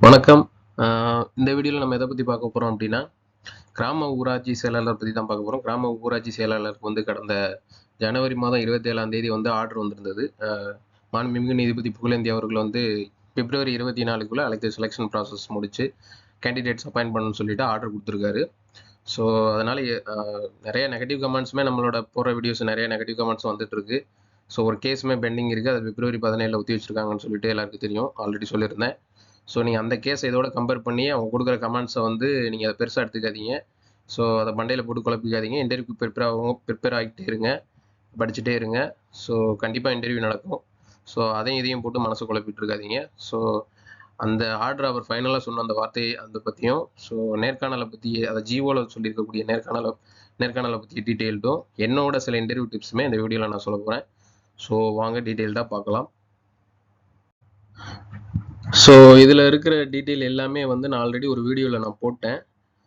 வணக்கம். இந்த வீடியோவில் நம்ம எதை பற்றி பார்க்க போகிறோம் அப்படின்னா, கிராம ஊராட்சி செயலாளர் பற்றி தான் பார்க்க போகிறோம். கிராம ஊராட்சி செயலாளருக்கு வந்து கடந்த ஜனவரி மாதம் 27ஆம் தேதி வந்து ஆர்டர் வந்திருந்தது. மாண்புமிகு நீதிபதி புகழேந்தி அவர்கள் வந்து பிப்ரவரி 24க்குள்ளே அனைத்து செலெக்ஷன் ப்ராசஸ் முடிச்சு கேண்டிடேட்ஸ் அப்பாயின்ட் பண்ணணும்னு சொல்லிட்டு ஆர்டர் கொடுத்துருக்காரு. ஸோ அதனால் நிறைய நெகட்டிவ் கமெண்ட்ஸுமே நம்மளோட போகிற வீடியோஸ் நிறைய நெகட்டிவ் கமெண்ட்ஸ் வந்துட்டு இருக்கு. ஸோ ஒரு கேஸுமே பெண்டிங் இருக்குது. அது பிப்ரவரி 17 ஒத்தி வச்சிருக்காங்கன்னு சொல்லிட்டு எல்லாருக்கும் தெரியும், ஆல்ரெடி சொல்லியிருந்தேன். ஸோ நீங்கள் அந்த கேஸை இதோட கம்பேர் பண்ணி அவங்க கொடுக்குற கமெண்ட்ஸை வந்து நீங்கள் அதை பெருசாக எடுத்துக்காதீங்க. ஸோ அதை மண்டையில் போட்டு குழப்பிக்காதீங்க. இன்டர்வியூக்கு ப்ரிப்பேர் ஆகிட்டே இருங்க, படிச்சுட்டே இருங்க. ஸோ கண்டிப்பாக இன்டர்வியூ நடக்கும். ஸோ அதையும் இதையும் போட்டு மனசை குழப்பிட்டு இருக்காதீங்க. ஸோ அந்த ஆர்டர் அவர் ஃபைனலாக சொன்ன அந்த வார்த்தையை அதை பற்றியும், ஸோ நேர்காணலை பற்றி, அதை ஜிஓவில் சொல்லியிருக்கக்கூடிய நேர்காணலை பற்றி டீட்டெயில்டும், என்னோட சில இன்டர்வியூ டிப்ஸுமே இந்த வீடியோவில் நான் சொல்ல போகிறேன். ஸோ வாங்க டீட்டெயில்டாக பார்க்கலாம். ஸோ இதில் இருக்கிற டீட்டெயில் எல்லாமே வந்து நான் ஆல்ரெடி ஒரு வீடியோவில் நான் போட்டேன்.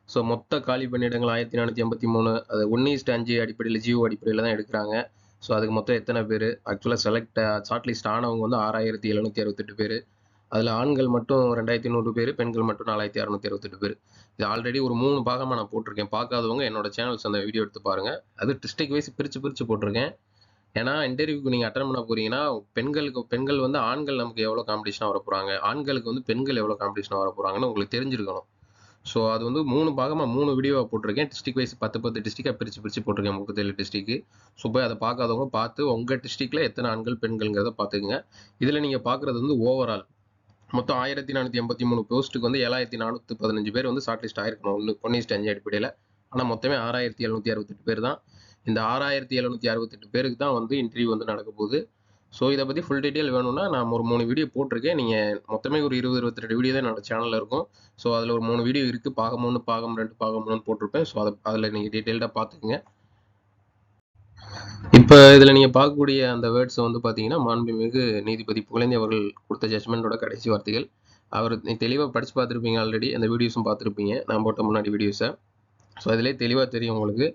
ஸோ மொத்த காலி பணியிடங்கள் 1483, அது 1:5 அடிப்படையில் ஜியோ அடிப்படையில் தான் எடுக்கிறாங்க. ஸோ அதுக்கு மொத்தம் எத்தனை பேர் ஆக்சுவலாக ஷார்ட் லிஸ்ட் ஆனவங்க வந்து 6768 பேர். அதில் ஆண்கள் மட்டும் 2100 பேர், பெண்கள் மட்டும் 4668 பேர். இது ஆல்ரெடி ஒரு 3 பாகமாக நான் போட்டிருக்கேன். பார்க்காதவங்க என்னோட சேனல்ஸ் அந்த வீடியோ எடுத்து பாருங்கள். அது டிஸ்ட்ரிக்ட் வைஸ் பிரித்து போட்டிருக்கேன். ஏன்னா இன்டர்வியூக்கு நீங்கள் அட்டன் பண்ண போறீங்கன்னா, பெண்கள் வந்து ஆண்கள் நமக்கு எவ்வளோ காம்படிஷனாக வர போகிறாங்க, ஆண்களுக்கு வந்து பெண்கள் எவ்வளோ காம்படிஷனாக வர போகிறாங்கன்னு உங்களுக்கு தெரிஞ்சிருக்கணும். ஸோ அது வந்து 3 பாகமாக 3 வீடியோவாக போட்டிருக்கேன். டிஸ்ட்ரிக்ட் வைஸ் 10 டிஸ்ட்ரிக்டாக பிரித்து போட்டிருக்கேன், 37 டிஸ்ட்ரிக்ட். ஸோ போய் அதை பார்க்காதவங்க பார்த்து உங்கள் டிஸ்ட்ரிக்டில் எத்தனை ஆண்கள் பெண்கள்ங்கிறத பார்த்துக்குங்க. இதில் நீங்கள் பார்க்குறது வந்து ஓவரால் மொத்தம் 1483 போஸ்ட்டுக்கு வந்து 7415 பேர் வந்து ஷார்ட் லிஸ்ட் ஆயிருக்கணும் 1:5 அடிப்படையில். ஆனால் மொத்தமே 6768 பேர் தான். இந்த 6768 பேருக்கு தான் வந்து இன்டர்வியூ வந்து நடக்க போகுது. ஸோ இதை பற்றி ஃபுல் டீட்டெயில் வேணும்னா நான் ஒரு 3 வீடியோ போட்டிருக்கேன். நீங்கள் மொத்தமே ஒரு 20-22 வீடியோ தான் என்னோட சேனலில் இருக்கும். ஸோ அதில் ஒரு 3 வீடியோ இருக்குது. பாகம் 1, பாகம் 2, பாகம் 3 போட்டிருப்பேன். ஸோ அதில் நீங்கள் டீட்டெயில்டாக பார்த்துக்குங்க. இப்போ இதில் நீங்கள் பார்க்கக்கூடிய அந்த வேர்ட்ஸ் வந்து பார்த்தீங்கன்னா, மாண்புமிகு நீதிபதி புகழேந்தி அவர்கள் கொடுத்த ஜட்மெண்ட்டோட கடைசி வார்த்தைகள். அவர் தெளிவாக படித்து பார்த்துருப்பீங்க, ஆல்ரெடி அந்த வீடியோஸும் பார்த்துருப்பீங்க, நான் போட்ட முன்னாடி வீடியோஸை. ஸோ அதிலே தெளிவாக தெரியும் உங்களுக்கு.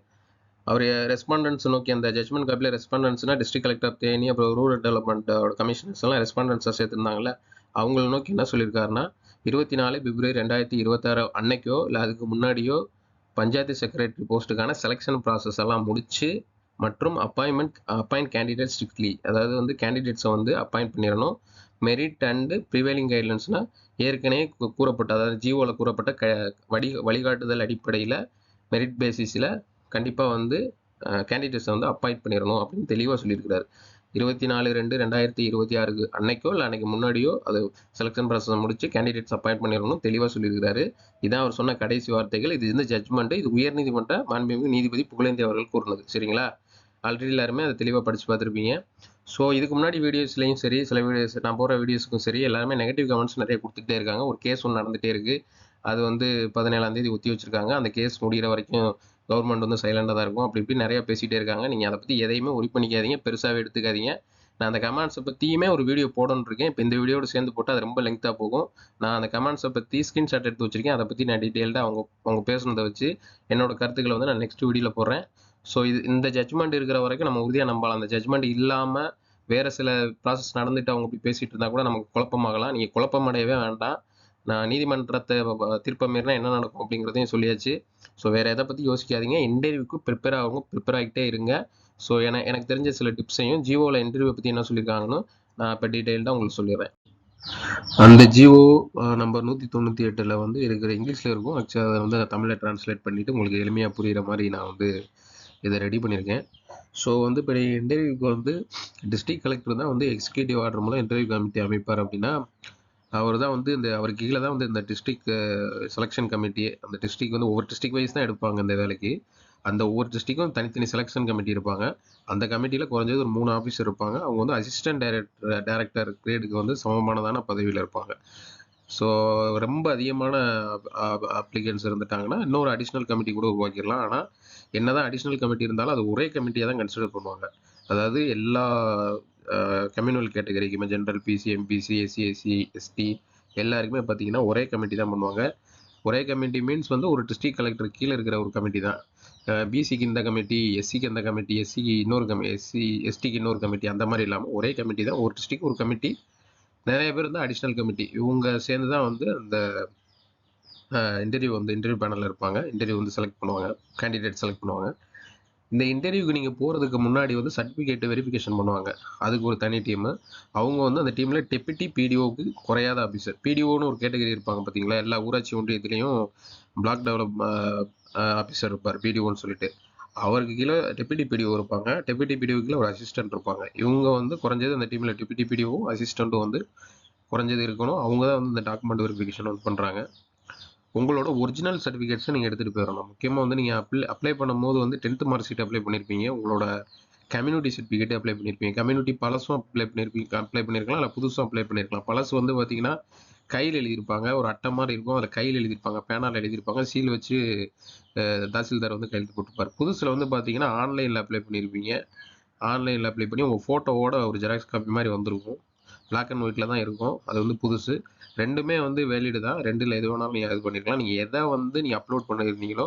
அவர் ரெஸ்பாண்டன்ஸ் நோக்கி அந்த ஜட்மெண்ட் காப்பியில் ரெஸ்பாண்டன்ஸ்னால் டிஸ்ட்ரிக்ட் கலெக்டர் ஆஃப் தேனி, அப்புறம் ரூரல் டெவலப்மெண்ட்டோட கமிஷனர்ஸ் எல்லாம் ரெஸ்பாண்டன்ஸாக சேர்த்துருந்தாங்கல்ல, அவங்கள நோக்கி என்ன சொல்லியிருக்காருன்னா, 24 பிப்ரவரி 2026 அன்னைக்கோ இல்லை அதுக்கு முன்னாடியோ பஞ்சாயத்து செக்ரட்டரி போஸ்ட்டுக்கான செலெக்ஷன் ப்ராசஸ் எல்லாம் முடிச்சு மற்றும் அப்பாயிண்ட் கேண்டிடேட் ஸ்ட்ரிக்ட்லி, அதாவது வந்து கேண்டிடேட்ஸை வந்து அப்பாயிண்ட் பண்ணிடணும். மெரிட் அண்டு ப்ரிவைலிங் கைட்லைன்ஸ்னால் ஏற்கனவே கூறப்பட்ட, அதாவது ஜிஓவில் கூறப்பட்ட வழிகாட்டுதல் அடிப்படையில் மெரிட் பேசிஸில் கண்டிப்பாக வந்து கேண்டிடேட்ஸை வந்து அப்பாயிண்ட் பண்ணிடணும் அப்படின்னு தெளிவாக சொல்லியிருக்கிறார். 24/2/2026 அன்னைக்கோ இல்லை அன்னைக்கு முன்னாடியோ அது செலெக்ஷன் ப்ராசஸ் முடிச்சு கேண்டிடேட்ஸ் அப்பாயிண்ட் பண்ணிடணும் தெளிவாக சொல்லியிருக்கிறாரு. இதான் அவர் சொன்ன கடைசி வார்த்தைகள். இது வந்து ஜட்மெண்ட்டு. இது உயர்நீதிமன்ற மாண்புமிகு நீதிபதி புகழேந்தி அவர்கள் கூறினது. சரிங்களா? ஆல்ரெடி எல்லாருமே அதை தெளிவாக படித்து பார்த்துருப்பீங்க. ஸோ இதுக்கு முன்னாடி வீடியோஸ்லையும் சரி, சில வீடியோஸ் நான் போகிற வீடியோஸுக்கும் சரி, எல்லாருமே நெகட்டிவ் கமெண்ட்ஸ் நிறைய கொடுத்துட்டே இருக்காங்க. ஒரு கேஸ் ஒன்று நடந்துகிட்டே இருக்குது. அது வந்து 17ஆம் தேதி ஒத்தி வச்சுருக்காங்க. அந்த கேஸ் முடிகிற வரைக்கும் கவர்மெண்ட் வந்து சைலண்டாக தான் இருக்கும், அப்படி இப்படி நிறையா பேசிகிட்டே இருக்காங்க. நீங்கள் அதை பற்றி எதையுமே ஒரி பண்ணிக்காதீங்க, பெருசாகவே எடுத்துக்காதீங்க. நான் அந்த கமெண்ட்ஸை பற்றியுமே ஒரு வீடியோ போடணுன்னு இருக்கேன். இப்போ இந்த வீடியோடு சேர்ந்து போட்டால் அது ரொம்ப லெங்க்த்தாக போகும். நான் அந்த கமெண்ட்ஸை பற்றி ஸ்க்ரீன்ஷாட் எடுத்து வச்சுருக்கேன். அதை பற்றி நான் டீட்டெயில்டாக அவங்க பேசுனதை வச்சு என்னோட கருத்துக்களை வந்து நான் நெக்ஸ்ட் வீடியோவில் போடுறேன். ஸோ இந்த ஜட்மெண்ட் இருக்கிற வரைக்கும் நம்ம உறுதியாக நம்பலாம். அந்த ஜட்மெண்ட் இல்லாமல் வேறு சில ப்ராசஸ் நடந்துட்டு அவங்க இப்படி பேசிகிட்டு இருந்தால் கூட நமக்கு குழப்பமாகலாம். நீங்கள் குழப்பமடையவே வேண்டாம். நான் நீதிமன்றத்தை தீர்ப்பை மீறினா என்ன நடக்கும் அப்படிங்கிறதையும் சொல்லியாச்சு. ஸோ வேறு எதை பற்றி யோசிக்காதீங்க. இன்டர்வியூக்கு ப்ரிப்பேர் ஆகிட்டே இருங்க. ஸோ எனக்கு தெரிஞ்ச சில டிப்ஸையும் ஜிஓவில் இன்டர்வியூ பற்றி என்ன சொல்லியிருக்காங்கன்னு நான் இப்போ டீட்டெயில்டாக உங்களுக்கு சொல்லிடுறேன். அந்த ஜிஓ நம்பர் 198 வந்து இருக்கிற இங்கிலீஷில் இருக்கும். ஆக்சுவலாக அதை வந்து தமிழில் ட்ரான்ஸ்லேட் பண்ணிவிட்டு உங்களுக்கு எளிமையாக புரிகிற மாதிரி நான் வந்து இதை ரெடி பண்ணியிருக்கேன். ஸோ வந்து இப்போ இன்டர்வியூக்கு வந்து டிஸ்ட்ரிக்ட் கலெக்டர் தான் வந்து எக்ஸிக்யூட்டிவ் ஆர்டர் மூலம் இன்டர்வியூ கமிட்டி அமைப்பார். அப்படின்னா அவர் தான் வந்து அவருக்கு கீழே தான் வந்து இந்த டிஸ்ட்ரிக்ட் செலெக்ஷன் கமிட்டி, அந்த டிஸ்ட்ரிக்ட் வந்து ஒவ்வொரு டிஸ்ட்ரிக்ட் வைஸ் தான் எடுப்பாங்க இந்த வேலைக்கு. அந்த ஒவ்வொரு டிஸ்ட்ரிக்டும் தனித்தனி செலெக்ஷன் கமிட்டி இருப்பாங்க. அந்த கமிட்டியில் குறைஞ்சது ஒரு 3 ஆஃபீஸர் இருப்பாங்க. அவங்க வந்து அசிஸ்டன்ட் டைரக்டர் கிரேடுக்கு வந்து சமமானதான பதவியில் இருப்பாங்க. ஸோ ரொம்ப அதிகமான அப்ளிகன்ஸ் இருந்துட்டாங்கன்னா இன்னொரு அடிஷ்னல் கமிட்டி கூட உருவாக்கிடலாம். ஆனால் என்னதான் அடிஷ்னல் கமிட்டி இருந்தாலும் அது ஒரே கமிட்டியாக தான் கன்சிடர் பண்ணுவாங்க. அதாவது எல்லா கம்யூனல் கேட்டகரிக்குமே, general, BC, MBC, SC, SC, ST எல்லாருக்குமே பார்த்தீங்கன்னா ஒரே கமிட்டி தான் பண்ணுவாங்க. ஒரே கமிட்டி மீன்ஸ் வந்து ஒரு டிஸ்ட்ரிக்ட் கலெக்டர் கீழே இருக்கிற ஒரு கமிட்டி தான். பிசிக்கு இந்த கமிட்டி, எஸ்சிக்கு இந்த கமிட்டி, எஸ்சிக்கு இன்னொரு எஸ்டிக்கு இன்னொரு கமிட்டி, அந்த மாதிரி இல்லாமல் ஒரே கமிட்டி தான். ஒரு டிஸ்ட்ரிக்ட் ஒரு கமிட்டி நிறைய பேர் வந்து அடிஷ்னல் கமிட்டி இவங்க சேர்ந்து தான் வந்து அந்த இன்டர்வியூ பேனலில் இருப்பாங்க. இன்டர்வியூ வந்து செலக்ட் பண்ணுவாங்க, கேண்டிடேட் செலக்ட் பண்ணுவாங்க. இந்த இன்டர்வியூக்கு நீங்கள் போகிறதுக்கு முன்னாடி வந்து சர்டிஃபிகேட் வெரிஃபிகேஷன் பண்ணுவாங்க. அதுக்கு ஒரு தனி டீமு. அவங்க வந்து அந்த டீமில் டெப்யூட்டி பிடிஓக்கு குறையாத ஆஃபீஸர், பிடிஓன்னு ஒரு கேட்டகரி இருப்பாங்க பார்த்தீங்களா, எல்லா ஊராட்சி ஒன்றியத்துலேயும் பிளாக் டெவலப் ஆஃபீஸர் இருப்பார், பிடிஓன்னு சொல்லிட்டு. அவருக்கு கீழே டெப்யூட்டி பிடிஓ இருப்பாங்க, டெப்யூட்டி பிடிஓ கீழே ஒரு அசிஸ்டன்ட் இருப்பாங்க. இவங்க வந்து குறைஞ்சது அந்த டீமில் டெப்யூட்டி பிடிஓவும் அசிஸ்டண்ட்டும் வந்து குறைஞ்சது இருக்கணும். அவங்க தான் வந்து இந்த டாக்குமெண்ட் வெரிஃபிகேஷன் வந்து பண்ணுறாங்க. உங்களோட ஒரிஜினல் சர்டிஃபிகேட்ஸை நீங்கள் எடுத்துகிட்டு போயிடணும். முக்கியமாக வந்து நீங்கள் அப்ளை பண்ணும்போது வந்து 10th மார்க் ஷீட் அப்ளை பண்ணியிருப்பீங்க, உங்களோட கம்யூனிட்டி சர்டிஃபிகேட் அப்ளை பண்ணியிருப்பீங்க. கம்யூனிட்டி பழசும் அப்ளை பண்ணியிருக்கலாம், இல்லை புதுசும் அப்ளை பண்ணியிருக்கலாம். பழசு வந்து பார்த்தீங்கன்னா கையில் எழுதியிருப்பாங்க, ஒரு அட்டை மாதிரி இருக்கும், அதில் கையில் எழுதியிருப்பாங்க, பேனால் எழுதியிருப்பாங்க, சீல் வச்சு தாசில்தார் வந்து கையெழுத்து போட்டுப்பார். புதுசில் வந்து பார்த்தீங்கன்னா ஆன்லைனில் அப்ளை பண்ணியிருப்பீங்க. ஆன்லைனில் அப்ளை பண்ணி உங்கள் ஃபோட்டோவோட ஒரு ஜெராக்ஸ் காப்பி மாதிரி வந்திருக்கும். பிளாக் அண்ட் ஒயிட்டில் தான் இருக்கும். அது வந்து புதுசு. ரெண்டுமே வந்து வேலிடு தான். ரெண்டில் எது வேணாலும் நீங்கள் இது பண்ணிக்கலாம். நீங்கள் எதை வந்து நீங்கள் அப்லோட் பண்ணியிருந்தீங்களோ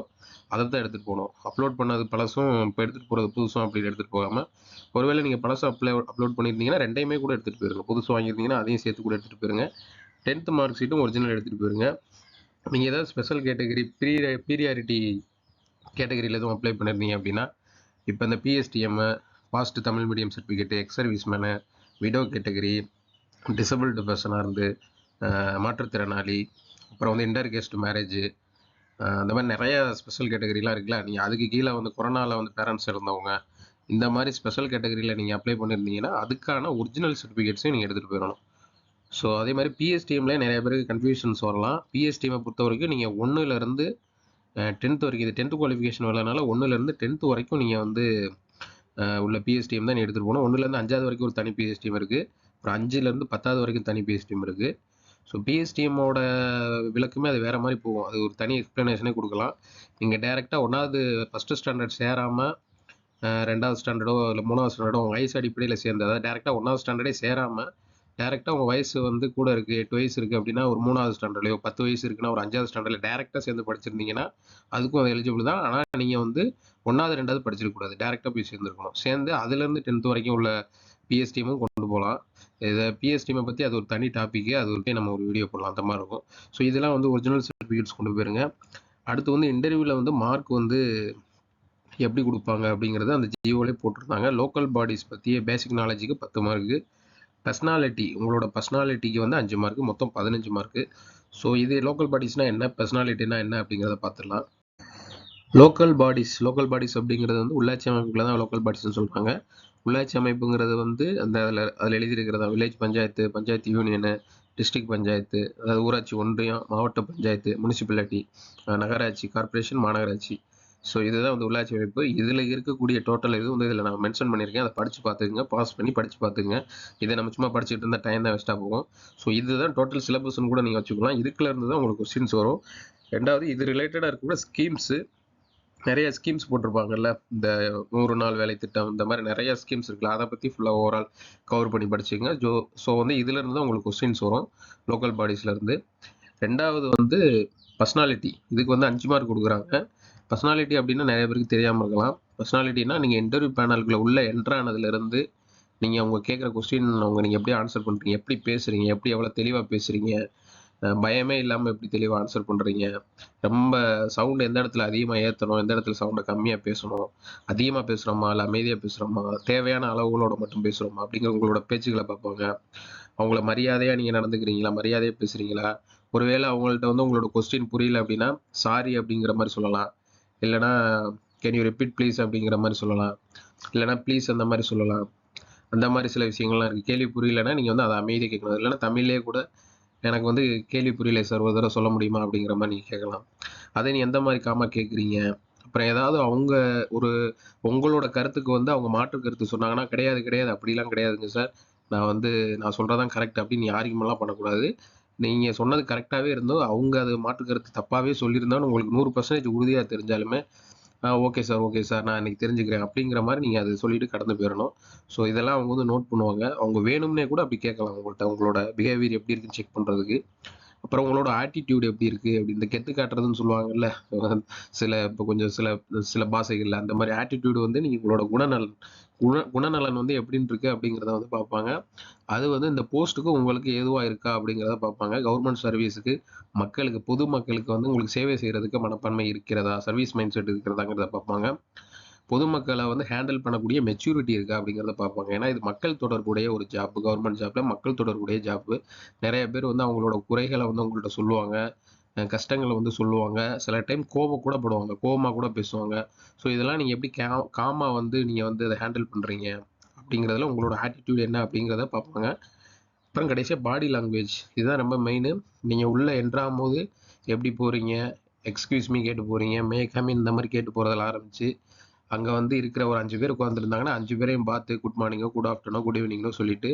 அதை தான் எடுத்துகிட்டு போகணும். அப்லோட் பண்ணது பழசும் இப்போ எடுத்துகிட்டு போகிறது புதுசும் அப்படின்னு எடுத்துகிட்டு போகாமல், ஒருவேளை நீங்கள் பழசும் அப்லோட் பண்ணியிருந்தீங்கன்னா ரெண்டையுமே கூட எடுத்துகிட்டு போயிருங்க. புதுசு வாங்கியிருந்தீங்கன்னா அதையும் சேர்த்து கூட எடுத்துகிட்டு போயிருங்க. 10th மார்க் ஷீட்டும் ஒரிஜினல் எடுத்துகிட்டு போயிருங்க. நீங்கள் ஏதாவது ஸ்பெஷல் கேட்டகரி பீரியாரிட்டி கேட்டகரியில் எதுவும் அப்ளை பண்ணியிருந்தீங்க அப்படின்னா, இப்போ இந்த PSTM, past Tamil medium certificate, ex serviceman, widow category, disabled பர்சனாக இருந்து, மாற்றுத்திறனாளி, அப்புறம் வந்து இன்டர்கேஸ்ட் மேரேஜ், அந்த மாதிரி நிறைய ஸ்பெஷல் கேட்டகரிலாம் இருக்குல்ல. நீங்கள் அதுக்கு கீழே வந்து கொரோனாவில் வந்து பேரண்ட்ஸ் இருந்தவங்க, இந்த மாதிரி ஸ்பெஷல் கேட்டகரியில் நீங்கள் அப்ளை பண்ணியிருந்தீங்கன்னா அதுக்கான ஒரிஜினல் சர்டிஃபிகேட்ஸையும் நீங்கள் எடுத்துகிட்டு போயிடணும். ஸோ அதே மாதிரி பிஎஸ்டிஎம்லேயே நிறைய பேருக்கு கன்ஃபியூஷன்ஸ் வரலாம். பிஎஸ்டிஎம்மை பொறுத்த வரைக்கும் நீங்கள் 1லேருந்து 10th வரைக்கும், இது 10th குவாலிஃபிகேஷன் வரலனால 1லேருந்து 10th வரைக்கும் நீங்கள் வந்து உள்ள பிஎஸ்டிஎம் தான் எடுத்துகிட்டு போகணும். 1லேருந்து 5வது வரைக்கும் ஒரு தனி பிஎஸ்டிஎம் இருக்குது. அப்புறம் 5லேருந்து 10வது வரைக்கும் தனி பிஎஸ்டிஎம் இருக்குது. ஸோ பிஎஸ்டிஎம்மோட விளக்குமே அது வேறு மாதிரி போகும். அது ஒரு தனி எக்ஸ்ப்ளனேஷனே கொடுக்கலாம். நீங்கள் டேரெக்டாக 1வது ஃபஸ்ட்டு ஸ்டாண்டர்ட் சேராமல் 2வது ஸ்டாண்டர்டோ இல்லை 3வது ஸ்டாண்டர்டோ உங்கள் வயசு அடிப்படையில் சேர்ந்து, அதாவது டேரெக்டாக 1வது ஸ்டாண்டர்டே சேராமல் டேரெக்டாக உங்கள் வயசு வந்து கூட இருக்குது, 8 வயசு இருக்குது அப்படின்னா ஒரு 3வது ஸ்டாண்டர்ட்லையோ, 10 வயசு இருக்குன்னா ஒரு 5வது ஸ்டாண்டர்டில் டேரெக்டாக சேர்ந்து படிச்சிருந்தீங்கன்னா அதுக்கும் அது எலிஜிபிள் தான். ஆனால் நீங்கள் வந்து 1வது 2வது படிச்சிருக்கக்கூடாது, டேரெக்டாக போய் சேர்ந்துருக்கணும். சேர்ந்து அதுலேருந்து 10th வரைக்கும் உள்ள பிஎஸ்டிஎம்மும் கொண்டு போகலாம். இதை பிஎஸ்டிஎம்மை பற்றி அது ஒரு தனி டாப்பிக்கு, அது ஒரு நம்ம ஒரு வீடியோ போடலாம், அந்த மாதிரி இருக்கும். ஸோ இதெல்லாம் வந்து ஒரிஜினல் சர்டிஃபிகேட்ஸ் கொண்டு போயிருங்க. அடுத்து வந்து இன்டர்வியூவில் வந்து மார்க் வந்து எப்படி கொடுப்பாங்க அப்படிங்கிறது அந்த ஜியோவிலே போட்டிருந்தாங்க. லோக்கல் பாடிஸ் பற்றிய பேசிக் நாலேஜுக்கு 10 மார்க்கு, பர்சனாலிட்டி உங்களோட பர்சனாலிட்டிக்கு வந்து 5 மார்க்கு, மொத்தம் 15 மார்க்கு. ஸோ இது லோக்கல் பாடிஸ்னால் என்ன, பர்சனாலிட்டினா என்ன அப்படிங்கிறத பார்த்துடலாம். லோக்கல் பாடிஸ் அப்படிங்கிறது வந்து உள்ளாட்சி அமைப்புகளை தான் லோக்கல் பாடிஸ்ன்னு சொல்கிறாங்க. உள்ளாட்சி அமைப்புங்கிறது வந்து அந்த அதில் எழுதியிருக்கிறதா village panchayat, panchayat union, district panchayat, அதாவது ஊராட்சி ஒன்றியம், மாவட்ட பஞ்சாயத்து, முனிசிபாலிட்டி, நகராட்சி, கார்பரேஷன், மாநகராட்சி. ஸோ இதுதான் வந்து உள்ளாட்சி அமைப்பு. இதில் இருக்கக்கூடிய டோட்டல் இது வந்து இதில் நான் மென்ஷன் பண்ணியிருக்கேன். அதை படித்து பார்த்துக்குங்க, பாஸ் பண்ணி படித்து பார்த்துக்குங்க. இதை நம்ம சும்மா படிச்சுட்டு இருந்தால் டைம் தான் வேஸ்ட்டாக போகும். ஸோ இதுதான் டோட்டல் சிலபஸ்ன்னு கூட நீங்கள் வச்சுக்கலாம். இதுக்குள்ள இருந்து தான் உங்களுக்கு கொஸ்டின்ஸ் வரும். ரெண்டாவது இது ரிலேட்டடாக இருக்கக்கூடிய ஸ்கீம்ஸு, நிறைய ஸ்கீம்ஸ் போட்டிருப்பாங்கல்ல, இந்த 100 நாள் வேலை திட்டம், இந்த மாதிரி நிறைய ஸ்கீம்ஸ் இருக்குல்ல, அதை பற்றி ஃபுல்லாக ஓவரால் கவர் பண்ணி படிச்சுங்க. ஸோ வந்து இதுலேருந்து தான் உங்களுக்கு கொஸ்டின்ஸ் வரும் லோக்கல் பாடிஸ்லேருந்து. ரெண்டாவது வந்து பர்சனாலிட்டி, இதுக்கு வந்து 5 மார்க் கொடுக்குறாங்க. பர்சனாலிட்டி அப்படின்னா நிறைய பேருக்கு தெரியாமல் இருக்கலாம். பர்சனாலிட்டினா நீங்கள் இன்டர்வியூ பேனலுக்குள்ள உள்ள என்ட்ரானதுலேருந்து நீங்கள் அவங்க கேட்குற கொஸ்டின் நீங்கள் எப்படி ஆன்சர் பண்ணுறீங்க, எப்படி பேசுகிறீங்க, எப்படி எவ்வளோ தெளிவாக பேசுகிறீங்க, பயமே இல்லாமல் எப்படி தெளிவாக ஆன்சர் பண்ணுறீங்க, ரொம்ப சவுண்டு எந்த இடத்துல அதிகமாக ஏற்றணும், எந்த இடத்துல சவுண்டை கம்மியாக பேசணும், அதிகமாக பேசுகிறோமா இல்லை அமைதியாக பேசுகிறோமா, தேவையான அளவுகளோட மட்டும் பேசுகிறோமா அப்படிங்கிற உங்களோட பேச்சுக்களை பார்ப்பாங்க. அவங்கள மரியாதையாக நீங்கள் நடந்துக்கிறீங்களா, மரியாதையாக பேசுகிறீங்களா, ஒருவேளை அவங்கள்ட்ட வந்து உங்களோட கொஸ்டின் புரியல அப்படின்னா சாரி அப்படிங்கிற மாதிரி சொல்லலாம், இல்லைனா கேன் யூ ரிப்பீட் ப்ளீஸ் அப்படிங்கிற மாதிரி சொல்லலாம், இல்லைனா ப்ளீஸ் அந்த மாதிரி சொல்லலாம். அந்த மாதிரி சில விஷயங்கள்லாம் இருக்குது. கேள்வி புரியலைன்னா நீங்கள் வந்து அதை அமைதியாக கேட்கணும். இல்லைன்னா தமிழ்லேயே கூட எனக்கு வந்து கேள்வி புரியலை சார், ஒரு தடவை சொல்ல முடியுமா அப்படிங்கிற மாதிரி நீங்கள் கேட்கலாம். அதை நீ எந்த மாதிரி காமா கேட்குறீங்க. அப்புறம் ஏதாவது அவங்க ஒரு உங்களோட கருத்துக்கு வந்து அவங்க மாற்று கருத்து சொன்னாங்கன்னா கிடையாது கிடையாது அப்படிலாம் கிடையாதுங்க சார், நான் சொல்கிறதான் கரெக்ட் அப்படின்னு நீ ஆர்கியூமெண்ட்லாம் பண்ணக்கூடாது. நீங்கள் சொன்னது கரெக்டாகவே இருந்தோம், அவங்க அது மாற்று கருத்து தப்பாகவே சொல்லியிருந்தாலும் உங்களுக்கு 100% உறுதியாக தெரிஞ்சாலுமே ஓகே சார் நான் இன்னைக்கு தெரிஞ்சுக்கிறேன் அப்படிங்கிற மாதிரி நீங்கள் அதை சொல்லிட்டு கடந்து போயிடணும். ஸோ இதெல்லாம் அவங்க வந்து நோட் பண்ணுவாங்க. அவங்க வேணும்னே கூட அப்படி கேட்கலாம் உங்கள்கிட்ட, உங்களோட பிஹேவியர் எப்படி இருக்குன்னு செக் பண்ணுறதுக்கு. அப்புறம் உங்களோட ஆட்டிடியூட் எப்படி இருக்குது அப்படி இந்த கெத்து காட்டுறதுன்னு சொல்லுவாங்கல்ல இப்போ கொஞ்சம் சில சில பாஷைகளில் அந்த மாதிரி ஆட்டிடியூடு வந்து நீங்கள் உங்களோட குணநலன் வந்து எப்படின்னு இருக்கு அப்படிங்கிறத வந்து பார்ப்பாங்க. அது வந்து இந்த போஸ்ட்டுக்கு உங்களுக்கு ஏதுவாக இருக்கா அப்படிங்கிறத பார்ப்பாங்க. கவர்மெண்ட் சர்வீஸுக்கு மக்களுக்கு பொதுமக்களுக்கு வந்து உங்களுக்கு சேவை செய்கிறதுக்கு மனப்பான்மை இருக்கிறதா, சர்வீஸ் மைண்ட் செட் இருக்கிறதாங்கிறத பார்ப்பாங்க. பொதுமக்களை வந்து ஹேண்டில் பண்ணக்கூடிய மெச்சூரிட்டி இருக்கா அப்படிங்கிறத பார்ப்பாங்க. ஏன்னா இது மக்கள் தொடர்புடைய ஒரு ஜாப். கவர்மெண்ட் ஜாப்ல மக்கள் தொடர்புடைய ஜாப். நிறைய பேர் வந்து அவங்களோட குறைகளை வந்து உங்கள்கிட்ட சொல்லுவாங்க, கஷ்டங்களை வந்து சொல்லுவாங்க. சில டைம் கோபம் கூட படுவாங்க, கோபமாக கூட பேசுவாங்க. ஸோ இதெல்லாம் நீங்கள் எப்படி காமாக வந்து நீங்கள் வந்து அதை ஹேண்டில் பண்ணுறீங்க அப்படிங்கிறதுல உங்களோட ஆட்டிடியூட் என்ன அப்படிங்கிறத பார்ப்பாங்க. அப்புறம் கடைசியாக பாடி லாங்குவேஜ், இதுதான் ரொம்ப மெயின். நீங்கள் உள்ளே என்ட்ராகும் போது எப்படி போகிறீங்க, எக்ஸ்கியூஸ் மீ கேட்டு போகிறீங்க, மே கம் இந்த மாதிரி கேட்டு போகிறதில் ஆரம்பித்து அங்கே வந்து இருக்கிற ஒரு 5 பேர் உட்காந்துருந்தாங்கன்னா 5 பேரையும் பார்த்து குட் மார்னிங்கோ, குட் ஆஃப்டர்நூனோ, குட் ஈவினிங்கோ சொல்லிட்டு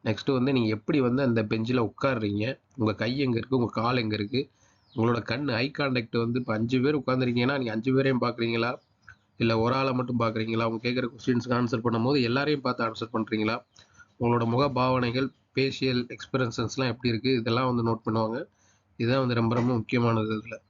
நெக்ஸ்ட்டு வந்து நீங்கள் எப்படி வந்து அந்த பெஞ்சில் உட்காடுறீங்க, உங்கள் கை எங்கே இருக்குது, உங்கள் கால் எங்கே இருக்குது, உங்களோட கண் ஐ கான்டாக்ட் வந்து இப்போ 5 பேர் உட்காந்துருக்கீங்கன்னா நீங்கள் 5 பேரையும் பார்க்குறீங்களா, இல்லை ஒரு ஆளை மட்டும் பார்க்குறீங்களா, அவங்க கேட்குற கொஸ்டின்ஸ்க்கு ஆன்சர் பண்ணும்போது எல்லாரையும் பார்த்து ஆன்சர் பண்ணுறீங்களா, உங்களோட முக பாவனைகள், ஃபேஷியல் எக்ஸ்பிரஷன்ஸ்லாம் எப்படி இருக்குது, இதெல்லாம் வந்து நோட் பண்ணுவாங்க. இதுதான் வந்து ரொம்ப ரொம்ப முக்கியமானது இதில்.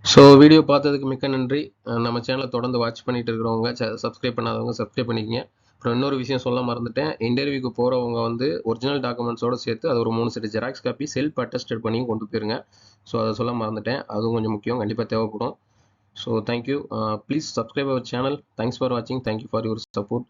ஸோ வீடியோ பார்த்ததுக்கு மிக்க நன்றி. நம்ம சேனலை தொடர்ந்து வாட்ச் பண்ணிட்டு இருக்கிறவங்க, சப்ஸ்கிரைப் பண்ணாதவங்க சப்ஸ்கிரைப் பண்ணிக்கங்க. அப்புறம் இன்னொரு விஷயம் சொல்ல மறந்துட்டேன். இன்டர்வியூக்கு போகிறவங்க வந்து ஒரிஜினல் டாக்குமெண்ட்ஸோடு சேர்த்து அது ஒரு 3 set xerox copy self attested பண்ணி கொண்டு போயிருங்க. ஸோ அதை சொல்ல மறந்துட்டேன். அதுவும் கொஞ்சம் முக்கியம், கண்டிப்பாக தேவைப்படும். So thank you. Please subscribe our channel. Thanks for வாட்சிங். Thank you for your support.